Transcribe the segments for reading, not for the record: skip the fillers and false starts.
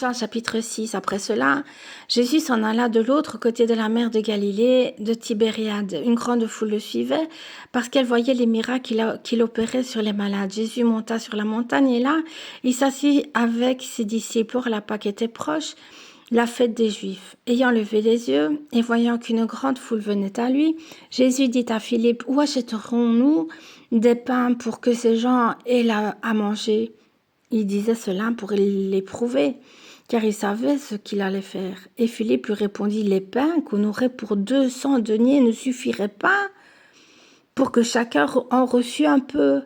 Jean chapitre 6. Après cela, Jésus s'en alla de l'autre côté de la mer de Galilée, de Tibériade. Une grande foule le suivait parce qu'elle voyait les miracles qu'il opérait sur les malades. Jésus monta sur la montagne et là, il s'assit avec ses disciples. Or, la Pâque était proche, la fête des Juifs. Ayant levé les yeux et voyant qu'une grande foule venait à lui, Jésus dit à Philippe, « Où achèterons-nous des pains pour que ces gens aient à manger ?» Il disait cela pour l'éprouver, car il savait ce qu'il allait faire. Et Philippe lui répondit, « Les pains qu'on aurait pour 200 deniers ne suffiraient pas pour que chacun en reçût un peu. »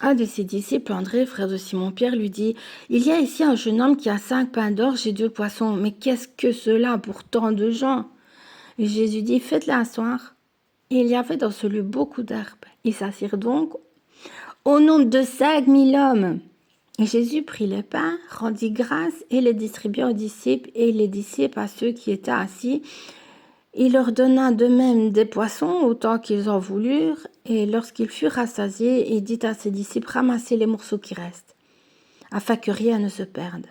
Un de ses disciples, André, frère de Simon-Pierre, lui dit, « Il y a ici un jeune homme qui a 5 pains d'orge et 2 poissons. Mais qu'est-ce que cela pour tant de gens ?» Et Jésus dit, « Faites-le asseoir. » Et il y avait dans ce lieu beaucoup d'herbes. Ils s'assirent donc au nombre de 5000 hommes. Et Jésus prit les pains, rendit grâce et les distribua aux disciples et les disciples à ceux qui étaient assis. Il leur donna de même des poissons autant qu'ils en voulurent. Et lorsqu'ils furent rassasiés, il dit à ses disciples, ramassez les morceaux qui restent, afin que rien ne se perde.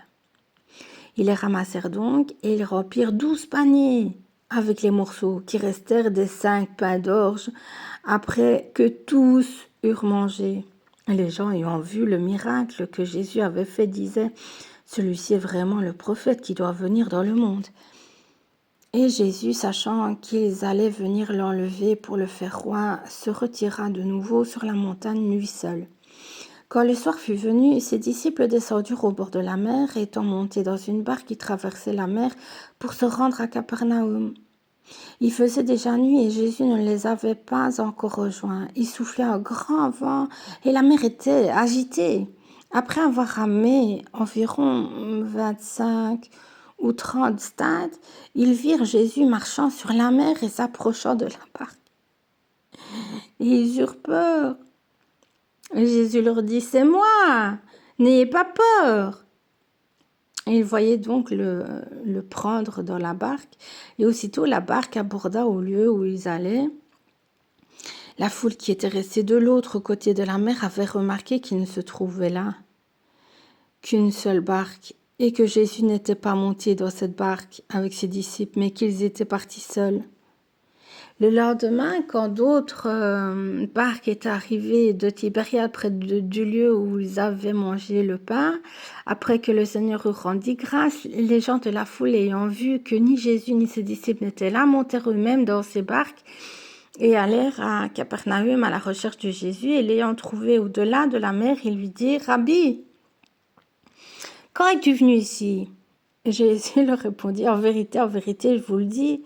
Ils les ramassèrent donc et ils remplirent 12 paniers avec les morceaux qui restèrent des 5 pains d'orge après que tous eurent mangé. Les gens ayant vu le miracle que Jésus avait fait disaient, « Celui-ci est vraiment le prophète qui doit venir dans le monde. » Et Jésus, sachant qu'ils allaient venir l'enlever pour le faire roi, se retira de nouveau sur la montagne lui seul. Quand le soir fut venu, ses disciples descendirent au bord de la mer, étant montés dans une barque qui traversait la mer pour se rendre à Capernaum. Il faisait déjà nuit et Jésus ne les avait pas encore rejoints. Il soufflait un grand vent et la mer était agitée. Après avoir ramé environ 25 ou 30 stades, ils virent Jésus marchant sur la mer et s'approchant de la barque. Et ils eurent peur. Et Jésus leur dit, « C'est moi, n'ayez pas peur. » Et ils voyaient donc le prendre dans la barque. Et aussitôt, la barque aborda au lieu où ils allaient. La foule qui était restée de l'autre côté de la mer avait remarqué qu'il ne se trouvait là qu'une seule barque et que Jésus n'était pas monté dans cette barque avec ses disciples, mais qu'ils étaient partis seuls. Le lendemain, quand d'autres barques étaient arrivées de Tibériade près du lieu où ils avaient mangé le pain, après que le Seigneur eut rendu grâce, les gens de la foule ayant vu que ni Jésus ni ses disciples n'étaient là, montèrent eux-mêmes dans ces barques et allèrent à Capernaum à la recherche de Jésus. Et l'ayant trouvé au-delà de la mer, ils lui dirent, « Rabbi, quand es-tu venu ici ?» Jésus leur répondit, « En vérité, je vous le dis,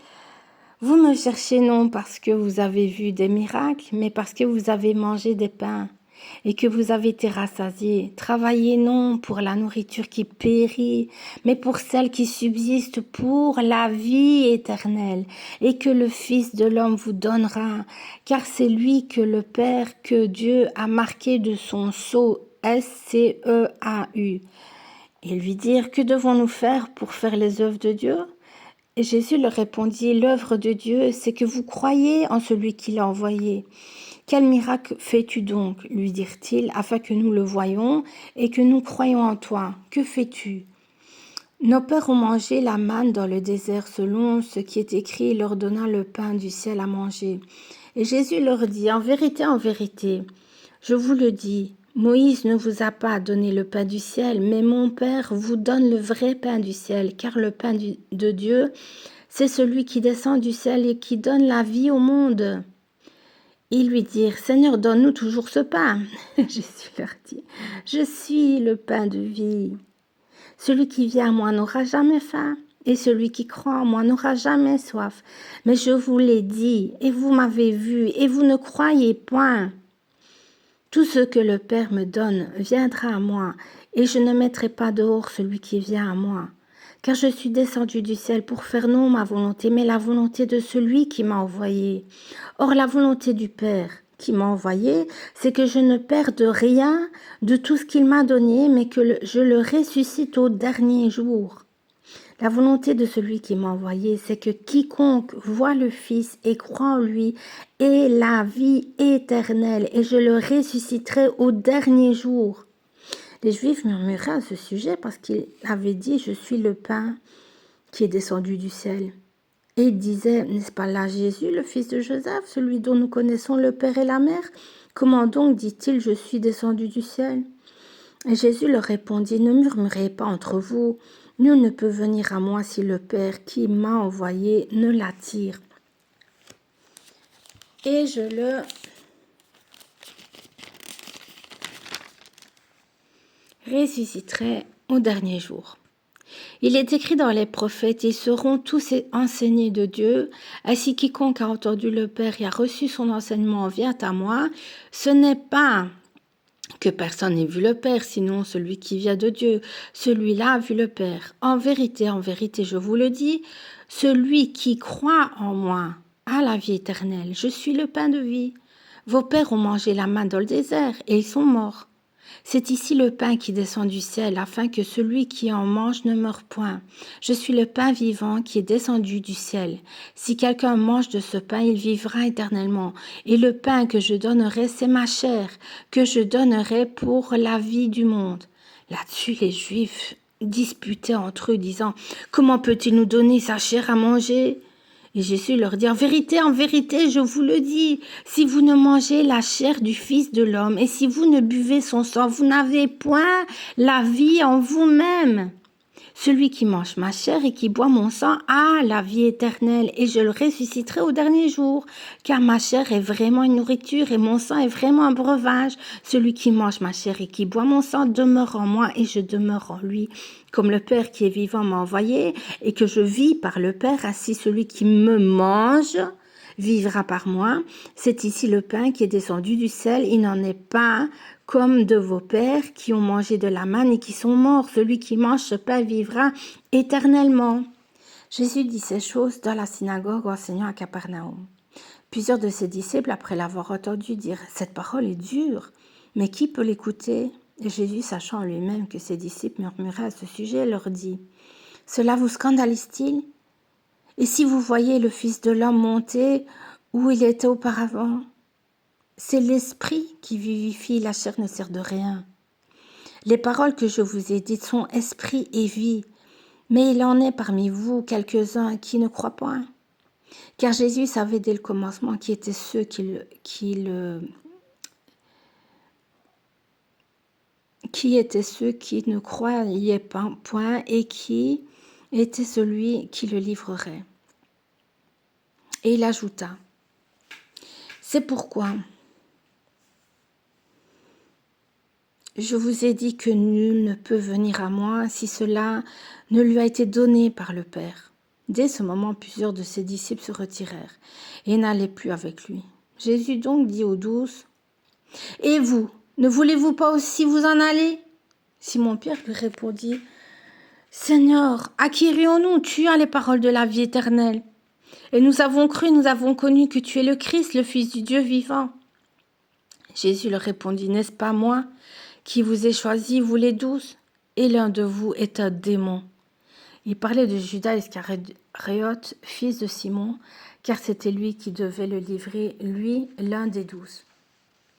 vous me cherchez non parce que vous avez vu des miracles, mais parce que vous avez mangé des pains et que vous avez été rassasiés. Travaillez non pour la nourriture qui périt, mais pour celle qui subsiste pour la vie éternelle et que le Fils de l'homme vous donnera, car c'est lui que le Père, que Dieu a marqué de son sceau, S-C-E-A-U. » Ils lui dirent, « Que devons-nous faire pour faire les œuvres de Dieu ?» Et Jésus leur répondit, « L'œuvre de Dieu, c'est que vous croyez en celui qui l'a envoyé. » « Quel miracle fais-tu donc, lui dirent-ils, afin que nous le voyions et que nous croyions en toi. Que fais-tu ? Nos pères ont mangé la manne dans le désert selon ce qui est écrit, il leur donna le pain du ciel à manger. Et Jésus leur dit, en vérité, je vous le dis, Moïse ne vous a pas donné le pain du ciel, mais mon Père vous donne le vrai pain du ciel, car le pain de Dieu, c'est celui qui descend du ciel et qui donne la vie au monde. » Ils lui dirent, « Seigneur, donne-nous toujours ce pain. » Jésus leur dit, « Je suis le pain de vie. Celui qui vient à moi n'aura jamais faim, et celui qui croit en moi n'aura jamais soif. Mais je vous l'ai dit, et vous m'avez vu, et vous ne croyez point. Tout ce que le Père me donne viendra à moi, et je ne mettrai pas dehors celui qui vient à moi. Car je suis descendu du ciel pour faire non ma volonté, mais la volonté de celui qui m'a envoyé. Or, la volonté du Père qui m'a envoyé, c'est que je ne perde rien de tout ce qu'il m'a donné, mais que je le ressuscite au dernier jour. La volonté de celui qui m'a envoyé, c'est que quiconque voit le Fils et croit en lui ait la vie éternelle, et je le ressusciterai au dernier jour. Les Juifs murmuraient à ce sujet parce qu'il avait dit « Je suis le pain qui est descendu du ciel ». Et il disait « N'est-ce pas là Jésus, le fils de Joseph, celui dont nous connaissons le Père et la Mère? Comment donc dit-il « Je suis descendu du ciel » ?» Et Jésus leur répondit « Ne murmurez pas entre vous, nul ne peut venir à moi si le Père qui m'a envoyé ne l'attire. » Et je le ressusciterai au dernier jour. Il est écrit dans les prophètes, ils seront tous enseignés de Dieu, ainsi quiconque a entendu le Père et a reçu son enseignement vient à moi. Ce n'est pas que personne n'ait vu le Père, sinon celui qui vient de Dieu, celui-là a vu le Père. En vérité, je vous le dis, celui qui croit en moi a la vie éternelle. Je suis le pain de vie. Vos pères ont mangé la manne dans le désert et ils sont morts. C'est ici le pain qui descend du ciel, afin que celui qui en mange ne meure point. Je suis le pain vivant qui est descendu du ciel. Si quelqu'un mange de ce pain, il vivra éternellement. Et le pain que je donnerai, c'est ma chair, que je donnerai pour la vie du monde. Là-dessus, les Juifs disputaient entre eux, disant « Comment peut-il nous donner sa chair à manger ?» Et Jésus leur dit, en vérité, je vous le dis, si vous ne mangez la chair du Fils de l'homme et si vous ne buvez son sang, vous n'avez point la vie en vous-même. Celui qui mange ma chair et qui boit mon sang a la vie éternelle et je le ressusciterai au dernier jour, car ma chair est vraiment une nourriture et mon sang est vraiment un breuvage. Celui qui mange ma chair et qui boit mon sang demeure en moi et je demeure en lui. Comme le Père qui est vivant m'a envoyé et que je vis par le Père, ainsi celui qui me mange vivra par moi. C'est ici le pain qui est descendu du ciel, il n'en est pas comme de vos pères qui ont mangé de la manne et qui sont morts. Celui qui mange ce pain vivra éternellement. Jésus dit ces choses dans la synagogue enseignant à Capernaum. Plusieurs de ses disciples, après l'avoir entendu dire « Cette parole est dure, mais qui peut l'écouter ?» Et Jésus, sachant en lui-même que ses disciples murmuraient à ce sujet, leur dit « Cela vous scandalise-t-il ? Et si vous voyez le Fils de l'homme monter où il était auparavant ? C'est l'esprit qui vivifie, la chair ne sert de rien. Les paroles que je vous ai dites sont esprit et vie, mais il en est parmi vous quelques-uns qui ne croient point. Car Jésus savait dès le commencement qui étaient ceux qui ne croyaient point et qui était celui qui le livrerait. Et il ajouta, c'est pourquoi je vous ai dit que nul ne peut venir à moi si cela ne lui a été donné par le Père. Dès ce moment, plusieurs de ses disciples se retirèrent et n'allaient plus avec lui. Jésus donc dit aux 12, « Et vous, ne voulez-vous pas aussi vous en aller ?» Simon-Pierre lui répondit, « Seigneur, à qui irions-nous? Tu as les paroles de la vie éternelle. Et nous avons cru, nous avons connu que tu es le Christ, le Fils du Dieu vivant. » Jésus leur répondit, « N'est-ce pas moi qui vous ai choisi, vous les 12, et l'un de vous est un démon. » Il parlait de Judas Iscariote, fils de Simon, car c'était lui qui devait le livrer, lui, l'un des 12.